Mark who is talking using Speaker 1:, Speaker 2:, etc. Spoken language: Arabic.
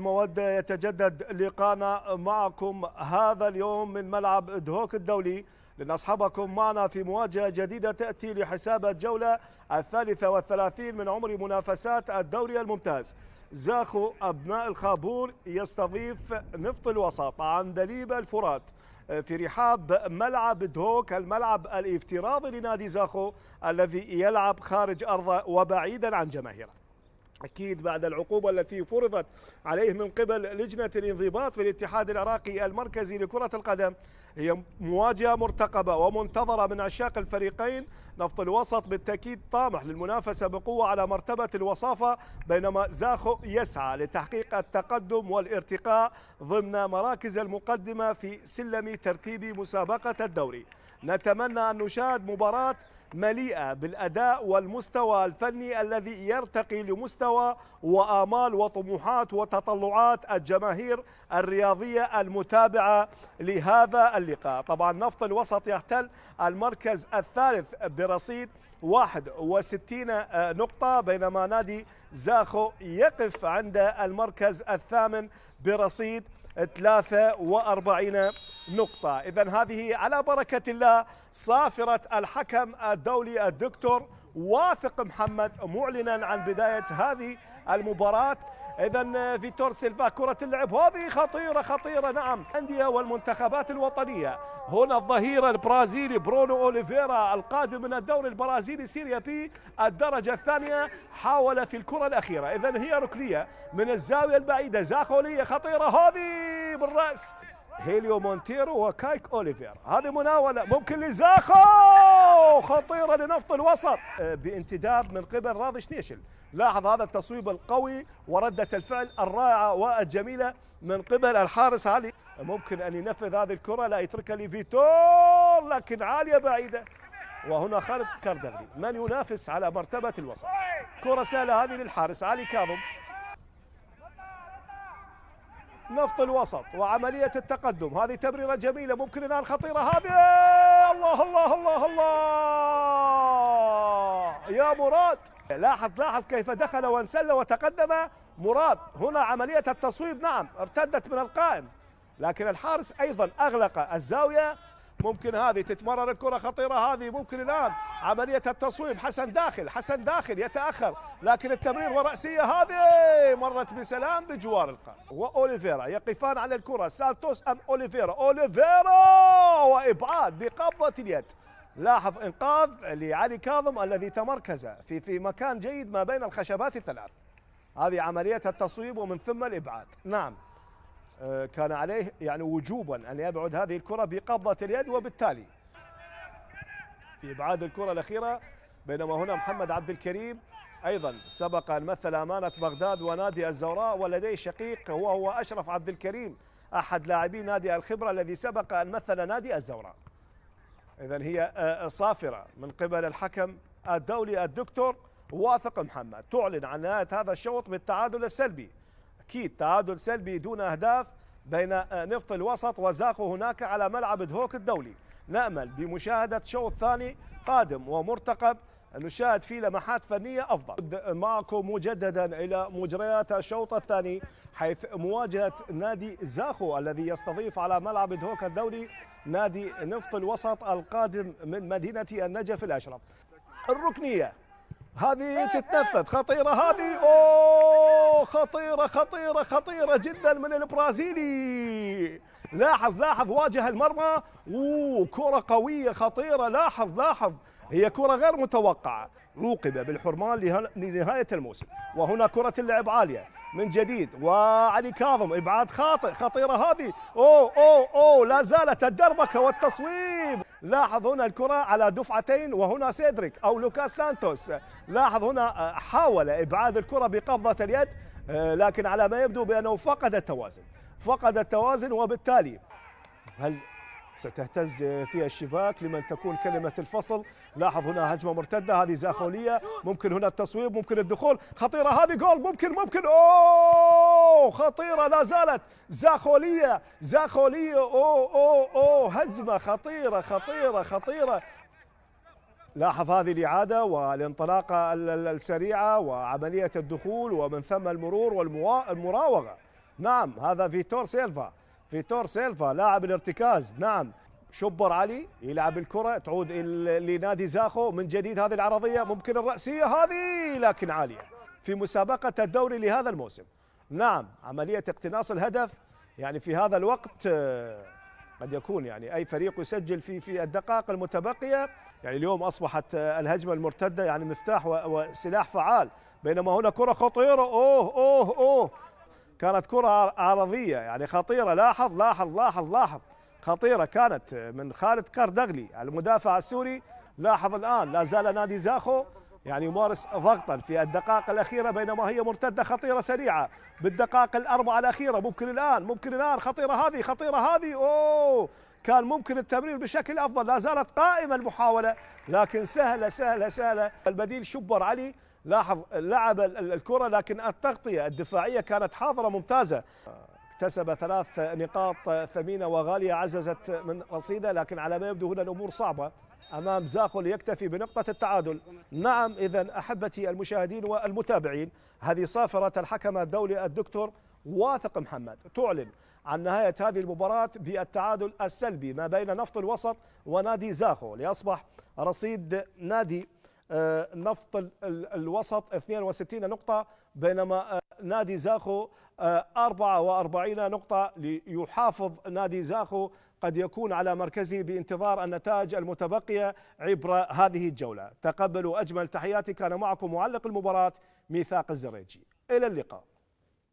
Speaker 1: المودة يتجدد لقاءنا معكم هذا اليوم من ملعب دهوك الدولي لنصحبكم معنا في مواجهة جديدة تأتي لحساب الجولة 33 من عمر منافسات الدوري الممتاز. زاخو أبناء الخابور يستضيف نفط الوسط عندليب الفرات في رحاب ملعب دهوك، الملعب الافتراضي لنادي زاخو الذي يلعب خارج أرضه وبعيدا عن جماهيره. أكيد بعد العقوبة التي فرضت عليه من قبل لجنة الانضباط في الاتحاد العراقي المركزي لكرة القدم، هي مواجهة مرتقبة ومنتظرة من عشاق الفريقين. نفط الوسط بالتأكيد طامح للمنافسة بقوة على مرتبة الوصافة، بينما زاخو يسعى لتحقيق التقدم والارتقاء ضمن مراكز المقدمة في سلم ترتيب مسابقة الدوري. نتمنى أن نشاهد مباراة مليئة بالأداء والمستوى الفني الذي يرتقي لمستوى وآمال وطموحات وتطلعات الجماهير الرياضية المتابعة لهذا اللقاء. طبعا نفط الوسط يحتل المركز الثالث برصيد 61 نقطة، بينما نادي زاخو يقف عند المركز الثامن برصيد 43 نقطة. إذن هذه على بركة الله صافرة الحكم الدولي الدكتور واثق محمد معلنا عن بداية هذه المباراة. إذن فيتور سيلفا كرة اللعب هذه خطيرة خطيرة، نعم. الأندية والمنتخبات الوطنية. هنا الظهير البرازيلي برونو أوليفيرا القادم من الدوري البرازيلي سيريا بي الدرجة الثانية، حاول في الكرة الأخيرة. إذن هي ركنية من الزاوية البعيدة، زاخولية خطيرة هذه بالرأس هيليو مونتيرو وكايك أوليفير. هذه مناولة ممكن لزاخو خطيرة لنفط الوسط بانتداب من قبل راضي شنيشل. لاحظ هذا التصويب القوي وردة الفعل الرائعة والجميلة من قبل الحارس علي. ممكن أن ينفذ هذه الكرة، لا يتركها لفيتور، لكن عالية بعيدة. وهنا خالد كاردغلي من ينافس على مرتبة الوسط. كرة سهلة هذه للحارس علي كاظم. نفط الوسط وعملية التقدم، هذه تمريرة جميلة ممكن الآن خطيرة هذه. الله الله الله الله يا مراد، لاحظ كيف دخل وانسل وتقدم مراد. هنا عملية التصويب نعم ارتدت من القائم، لكن الحارس أيضا أغلق الزاوية. ممكن هذه تتمرر الكرة خطيرة هذه، ممكن الآن عملية التصويب. حسن داخل يتأخر، لكن التمرير ورأسية هذه مرت بسلام بجوار القائم. وأوليفيرا يقفان على الكرة، سانتوس أم أوليفيرا وإبعاد بقبضة اليد. لاحظ إنقاذ لعلي كاظم الذي تمركز في مكان جيد ما بين الخشبات الثلاث. هذه عملية التصويب ومن ثم الإبعاد. نعم كان عليه يعني وجوبا أن يبعد هذه الكرة بقبضة اليد، وبالتالي في إبعاد الكرة الأخيرة. بينما هنا محمد عبد الكريم أيضا سبق أن مثل أمانة بغداد ونادي الزوراء، ولديه شقيق هو أشرف عبد الكريم أحد لاعبي نادي الخبرة الذي سبق أن مثل نادي الزوراء. إذن هي صافرة من قبل الحكم الدولي الدكتور واثق محمد، تعلن عن نهاية هذا الشوط بالتعادل السلبي. أكيد تعادل سلبي دون أهداف بين نفط الوسط وزاخو هناك على ملعب دهوك الدولي. نأمل بمشاهدة شوط ثاني قادم ومرتقب نشاهد فيه لمحات فنية أفضل. معكم مجددا إلى مجريات الشوط الثاني، حيث مواجهة نادي زاخو الذي يستضيف على ملعب دهوك الدولي نادي نفط الوسط القادم من مدينة النجف الأشرف. الركنية هذه تتنفذ خطيرة هذه، أوه خطيرة خطيرة خطيرة جدا من البرازيلي. لاحظ واجه المرمى، كرة قوية خطيرة. لاحظ هي كرة غير متوقعة، عوقب بالحرمان لنهاية الموسم. وهنا كرة اللعب عالية من جديد، وعلي كاظم إبعاد خاطئ خطيرة هذه. أوه لا زالت الدربكة والتصويب. لاحظ هنا الكرة على دفعتين، وهنا سيدريك أو لوكاس سانتوس. لاحظ هنا حاول إبعاد الكرة بقبضة اليد، لكن على ما يبدو بأنه فقد التوازن، وبالتالي هل ستهتز فيها الشباك لمن تكون كلمة الفصل. لاحظ هنا هجمة مرتدة هذه زاخولية، ممكن هنا التصويب، ممكن الدخول، خطيرة هذه جول، ممكن خطيرة لا زالت زاخولية. هجمة خطيرة. لاحظ هذه الإعادة والانطلاقة السريعة وعملية الدخول ومن ثم المرور والمراوغة. نعم هذا فيتور سيلفا، فيتور سيلفا لاعب الارتكاز. نعم شبر علي يلعب الكرة تعود لنادي زاخو من جديد، هذه العرضية ممكن الرأسية هذه لكن عالية في مسابقة الدوري لهذا الموسم. نعم عملية اقتناص الهدف يعني في هذا الوقت قد يكون يعني أي فريق يسجل في الدقائق المتبقية. يعني اليوم أصبحت الهجمة المرتدة يعني مفتاح وسلاح فعال، بينما هنا كرة خطيرة. أوه كانت كرة عرضية يعني خطيرة. لاحظ خطيرة كانت من خالد قردغلي المدافع السوري. لاحظ الآن لا زال نادي زاخو يعني يمارس ضغطا في الدقائق الأخيرة، بينما هي مرتدة خطيرة سريعة بالدقائق الأربعة الأخيرة. ممكن الآن خطيرة هذه أوه كان ممكن التمرير بشكل أفضل. لا زالت قائمة المحاولة لكن سهلة. البديل شبر علي لاحظ لعب الكرة لكن التغطية الدفاعية كانت حاضرة ممتازة. اكتسب 3 نقاط ثمينة وغالية عززت من رصيده، لكن على ما يبدو هنا الأمور صعبة أمام زاخو ليكتفي بنقطة التعادل. نعم إذا أحبتي المشاهدين والمتابعين، هذه صافرة الحكم الدولي الدكتور واثق محمد تعلن عن نهاية هذه المباراة بالتعادل السلبي ما بين نفط الوسط ونادي زاخو، ليصبح رصيد نادي نفط الوسط 62 نقطة بينما نادي زاخو 44 نقطة، ليحافظ نادي زاخو قد يكون على مركزه بانتظار النتائج المتبقية عبر هذه الجولة. تقبلوا أجمل تحياتي، كان معكم معلق المباراة ميثاق الزريجي، إلى اللقاء.